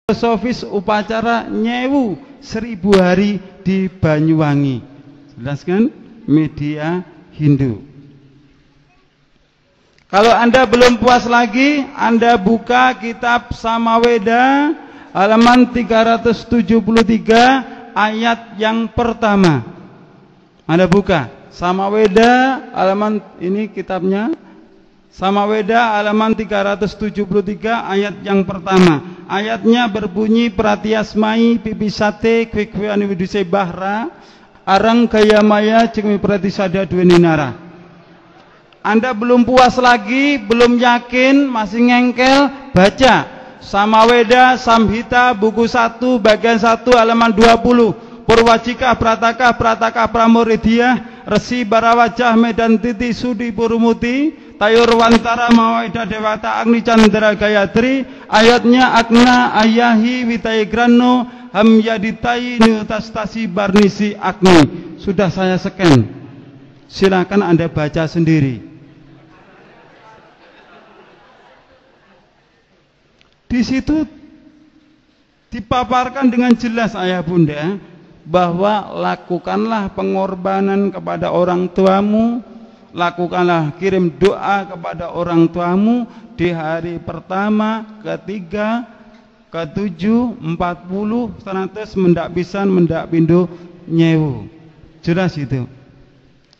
filosofis upacara nyewu 1000 hari di Banyuwangi. Jelaskan media Hindu. Kalau Anda belum puas lagi, Anda buka kitab Samaweda halaman 373 ayat yang pertama. Anda buka Samaweda halaman, ini kitabnya Samaweda halaman 373 ayat yang pertama. Ayatnya berbunyi pratiasmai pipisate kwekweani widuse bahra arang kaya maya cengmi pratisada duweni nara. Anda belum puas lagi, belum yakin, masih ngengkel, baca Samaweda Samhita buku 1 bagian 1 halaman 20. Purwajika Prataka Prataka Pramuridiyah Resi Barawajah Medan Titi Sudi Purumuti Tayur Wantara Mawaida Dewata Agni Chandra Gayatri. Ayatnya Agna Ayahi Witai Grano Ham Yaditai Nutastasi Barnisi Agni. Sudah saya scan, silakan Anda baca sendiri. Di situ dipaparkan dengan jelas ayah bunda bahwa lakukanlah pengorbanan kepada orang tuamu, lakukanlah kirim doa kepada orang tuamu di hari pertama, ketiga, ketujuh, 40, 100 mendak pisan, mendak pindo, nyewu. Jelas itu.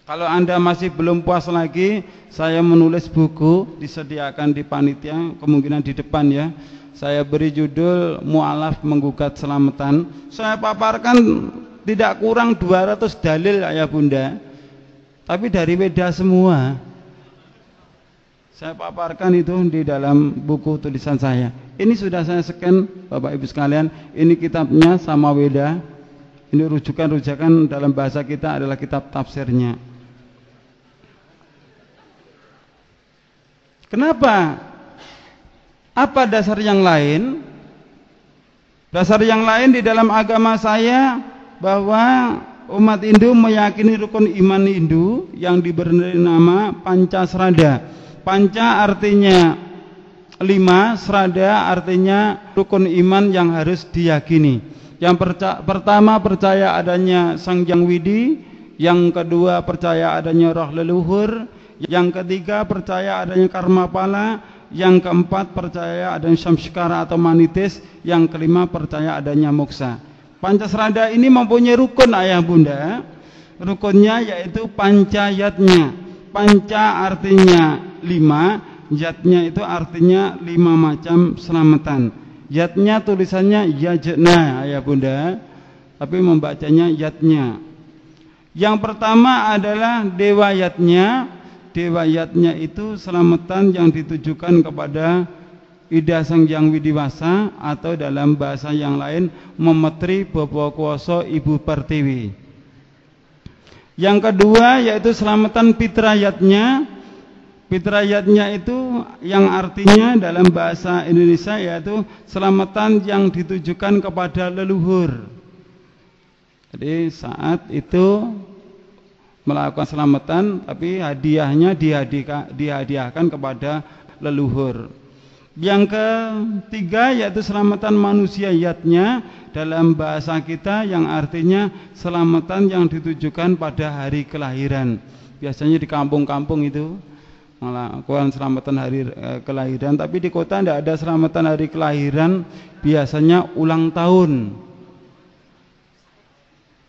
Kalau Anda masih belum puas lagi, saya menulis buku, disediakan di panitia, kemungkinan di depan ya. Saya beri judul Mu'alaf Menggugat Selamatan. Saya paparkan tidak kurang 200 dalil ayah bunda, tapi dari Weda semua. Saya paparkan itu di dalam buku tulisan saya. Ini sudah saya scan Bapak Ibu sekalian. Ini kitabnya Samaweda. Ini rujukan-rujukan dalam bahasa kita adalah kitab tafsirnya. Kenapa? Apa dasar yang lain? Dasar yang lain di dalam agama saya bahwa umat Hindu meyakini rukun iman Hindu yang diberi nama Pancasrada. Panca artinya 5, Srada artinya rukun iman yang harus diyakini. Yang pertama percaya adanya Sang Hyang Widi, yang kedua percaya adanya roh leluhur, yang ketiga percaya adanya karma pala, yang keempat percaya adanya samskara atau manitis, yang kelima percaya adanya moksa. Pancasrada ini mempunyai rukun ayah bunda. Rukunnya yaitu pancayatnya. Panca artinya 5, yatnya itu artinya 5 macam selamatan. Yatnya tulisannya yajna ayah bunda, tapi membacanya yatnya. Yang pertama adalah dewa yatnya. Dewa yatnya itu selamatan yang ditujukan kepada Ida Sang Hyang Widiwasa, atau dalam bahasa yang lain Memetri Bapa Kuwasa Ibu Pertiwi. Yang kedua yaitu selamatan Pitrayatnya. Pitrayatnya itu yang artinya dalam bahasa Indonesia yaitu selamatan yang ditujukan kepada leluhur. Jadi saat itu melakukan selamatan, tapi hadiahnya dihadiahkan kepada leluhur. Yang ketiga yaitu selamatan manusia yatnya, dalam bahasa kita yang artinya selamatan yang ditujukan pada hari kelahiran. Biasanya di kampung-kampung itu melakukan selamatan hari kelahiran, tapi di kota tidak ada selamatan hari kelahiran, biasanya ulang tahun.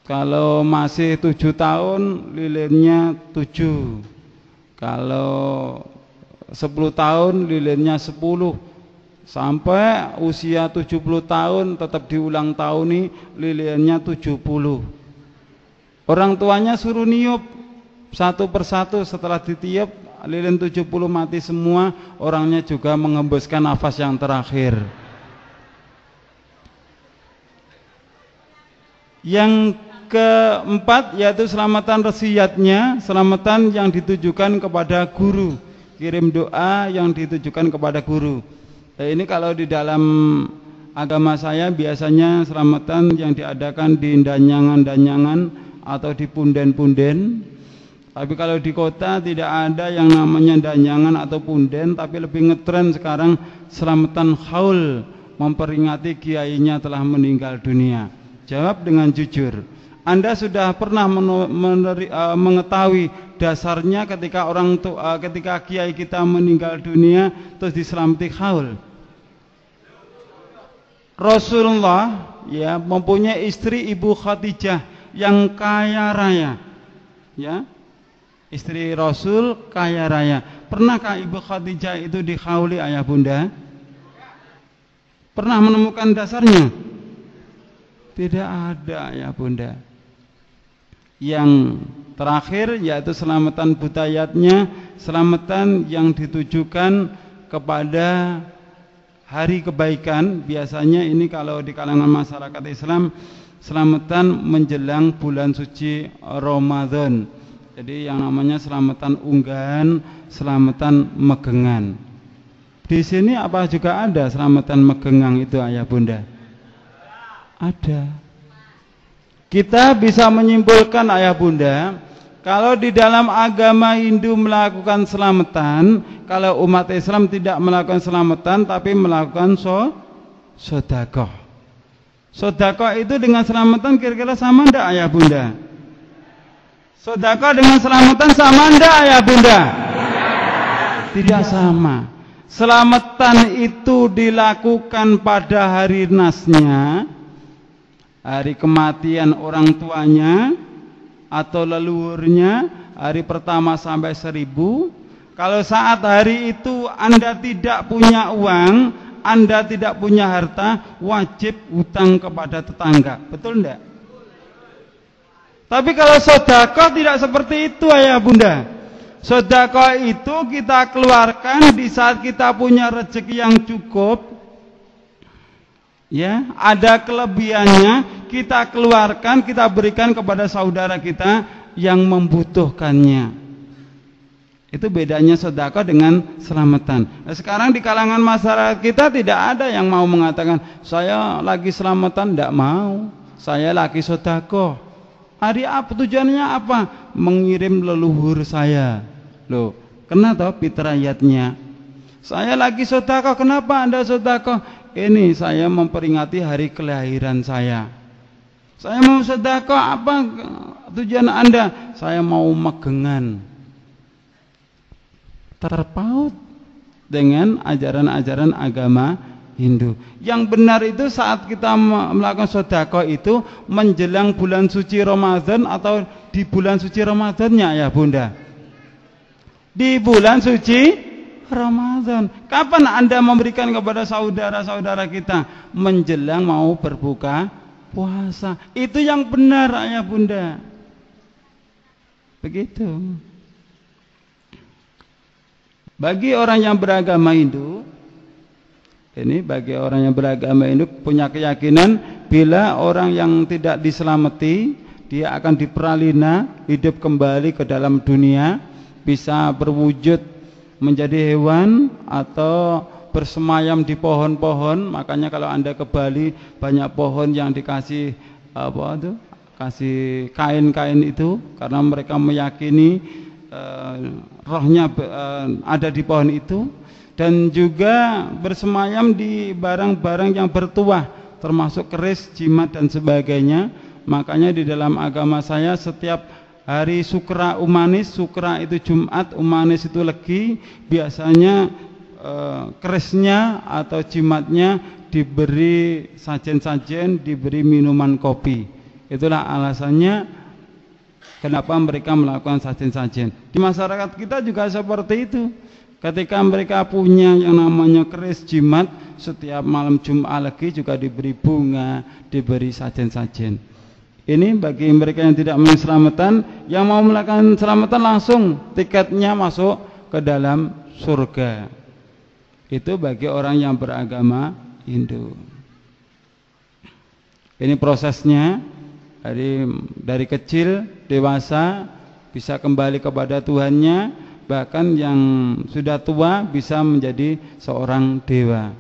Kalau masih 7 tahun lilinnya 7. Kalau 10 tahun lilinnya 10. Sampai usia 70 tahun tetap diulang tahun nih, lilinnya 70. Orang tuanya suruh niup satu persatu, setelah ditiup lilin 70 mati semua, orangnya juga mengembuskan nafas yang terakhir. Yang keempat yaitu selamatan resiyatnya, selamatan yang ditujukan kepada guru, kirim doa yang ditujukan kepada guru. Ini kalau di dalam agama saya biasanya selamatan yang diadakan di danyangan-danyangan atau di punden-punden. Tapi kalau di kota tidak ada yang namanya danyangan atau punden, tapi lebih ngetren sekarang selamatan haul memperingati kiainya telah meninggal dunia? Jawab dengan jujur. Anda sudah pernah mengetahui dasarnya ketika ketika kiai kita meninggal dunia terus diselamati haul? Rasulullah ya mempunyai istri Ibu Khadijah yang kaya raya. Ya. Istri Rasul kaya raya. Pernahkah Ibu Khadijah itu dihauli ayah bunda? Pernah menemukan dasarnya? Tidak ada ayah bunda. Yang terakhir yaitu selamatan budayatnya, selamatan yang ditujukan kepada hari kebaikan. Biasanya ini kalau di kalangan masyarakat Islam, selamatan menjelang bulan suci Ramadan. Jadi yang namanya selamatan unggahan, selamatan megengan. Di sini apa juga ada selamatan megengan itu ayah bunda? Ada. Kita bisa menyimpulkan ayah bunda, kalau di dalam agama Hindu melakukan selamatan, kalau umat Islam tidak melakukan selamatan tapi melakukan sedekah. Sedekah itu dengan selamatan kira-kira sama enggak ayah bunda? Sedekah dengan selamatan sama enggak ayah bunda? Tidak sama. Selamatan itu dilakukan pada hari nasnya, hari kematian orang tuanya atau leluhurnya, hari pertama sampai 1000. Kalau saat hari itu Anda tidak punya uang, Anda tidak punya harta, wajib hutang kepada tetangga. Betul enggak? Tapi kalau sedekah tidak seperti itu ayah bunda. Sedekah itu kita keluarkan di saat kita punya rezeki yang cukup. Ya, ada kelebihannya, kita keluarkan, kita berikan kepada saudara kita yang membutuhkannya. Itu bedanya sedekah dengan selamatan. Nah, sekarang di kalangan masyarakat kita tidak ada yang mau mengatakan saya lagi selamatan, tidak mau. Saya lagi sedekah. Hari apa tujuannya apa? Mengirim leluhur saya. Loh, kena toh fitrayatnya. Saya lagi sedekah, kenapa Anda sedekah? Ini saya memperingati hari kelahiran saya. Saya mau sedekah, apa tujuan Anda? Saya mau megengan. Terpaut dengan ajaran-ajaran agama Hindu. Yang benar itu saat kita melakukan sedekah itu menjelang bulan suci Ramadan atau di bulan suci Ramadannya ya bunda? Di bulan suci Ramadan. Kapan Anda memberikan kepada saudara-saudara kita? Menjelang mau berbuka puasa. Itu yang benar ayah bunda. Begitu. Bagi orang yang beragama Hindu, ini bagi orang yang beragama Hindu punya keyakinan bila orang yang tidak diselamati, dia akan diperalina, hidup kembali ke dalam dunia, bisa berwujud menjadi hewan atau bersemayam di pohon-pohon. Makanya kalau Anda ke Bali banyak pohon yang dikasih apa itu? Kasih kain-kain itu karena mereka meyakini rohnya ada di pohon itu, dan juga bersemayam di barang-barang yang bertuah termasuk keris, jimat dan sebagainya. Makanya di dalam agama saya setiap hari Sukra Umanis, Sukra itu Jumat, Umanis itu Legi, biasanya kerisnya atau jimatnya diberi sajen-sajen, diberi minuman kopi. Itulah alasannya kenapa mereka melakukan sajen-sajen. Di masyarakat kita juga seperti itu. Ketika mereka punya yang namanya keris jimat, setiap malam Jumat Legi juga diberi bunga, diberi sajen-sajen. Ini bagi mereka yang tidak mau selamatan. Yang mau melakukan selamatan langsung tiketnya masuk ke dalam surga. Itu bagi orang yang beragama Hindu. Ini prosesnya. Dari kecil, dewasa, bisa kembali kepada Tuhannya. Bahkan yang sudah tua bisa menjadi seorang dewa.